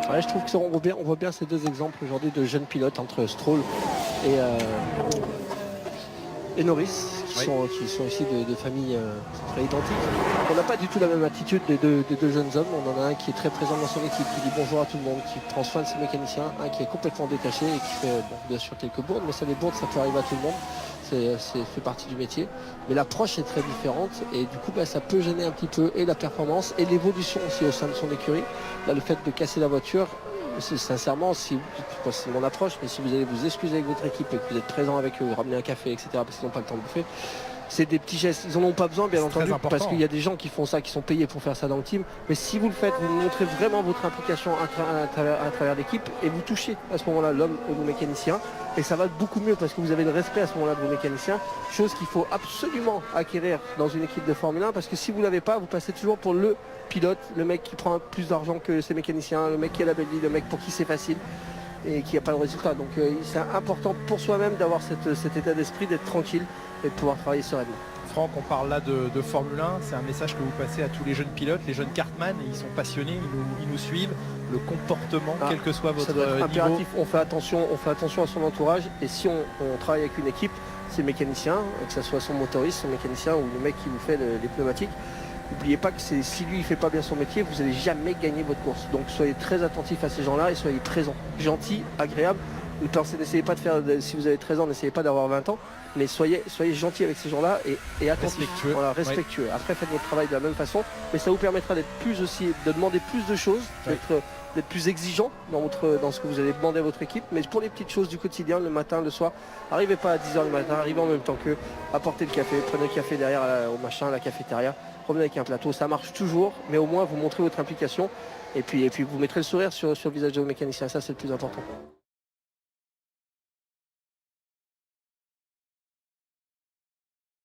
Ouais, je trouve qu'on voit bien ces deux exemples aujourd'hui de jeunes pilotes entre Stroll et, et Norris, qui sont ici de familles très identiques. On n'a pas du tout la même attitude des deux jeunes hommes. On en a un qui est très présent dans son équipe, qui dit bonjour à tout le monde, qui prend soin de ses mécaniciens, un qui est complètement détaché et qui fait bon, bien sûr quelques bourdes, mais ça, les bourdes, ça peut arriver à tout le monde. C'est fait partie du métier. Mais l'approche est très différente et du coup ça peut gêner un petit peu et la performance et l'évolution aussi au sein de son écurie. Là, le fait de casser la voiture, sincèrement, c'est mon approche, mais si vous allez vous excuser avec votre équipe et que vous êtes présent avec eux, vous ramenez un café, etc., parce qu'ils n'ont pas le temps de bouffer, c'est des petits gestes, ils n'en ont pas besoin bien entendu, parce qu'il y a des gens qui font ça, qui sont payés pour faire ça dans le team, mais si vous le faites, vous montrez vraiment votre implication à travers l'équipe et vous touchez à ce moment-là l'homme et vos mécaniciens, et ça va beaucoup mieux parce que vous avez le respect à ce moment-là de vos mécaniciens, chose qu'il faut absolument acquérir dans une équipe de Formule 1, parce que si vous ne l'avez pas, vous passez toujours pour le pilote, le mec qui prend plus d'argent que ses mécaniciens, le mec qui a la belle vie, le mec pour qui c'est facile et qui n'a pas de résultat. Donc c'est important pour soi-même d'avoir cet état d'esprit, d'être tranquille et de pouvoir travailler sereinement. Franck, on parle là de Formule 1, c'est un message que vous passez à tous les jeunes pilotes, les jeunes kartman, ils sont passionnés, ils nous suivent, le comportement, quel que soit votre niveau. Impératif, on fait attention à son entourage, et si on travaille avec une équipe, c'est le mécanicien, que ce soit son motoriste, son mécanicien ou le mec qui vous fait les pneumatiques. N'oubliez pas que si lui il fait pas bien son métier, vous n'allez jamais gagner votre course. Donc soyez très attentifs à ces gens-là et soyez présents, gentils, agréables. N'essayez pas de faire, si vous avez 13 ans, n'essayez pas d'avoir 20 ans, mais soyez gentils avec ces gens-là et attentifs. Respectueux. Voilà, respectueux. Après, faites votre travail de la même façon, mais ça vous permettra d'être plus aussi, de demander plus de choses, d'être plus exigeant dans ce que vous allez demander à votre équipe. Mais pour les petites choses du quotidien, le matin, le soir, n'arrivez pas à 10h le matin, arrivez en même temps qu'eux, apportez le café, prenez le café derrière au machin, à la cafétéria, revenez avec un plateau, ça marche toujours, mais au moins vous montrez votre implication et puis vous mettrez le sourire sur le visage de vos mécaniciens, ça c'est le plus important.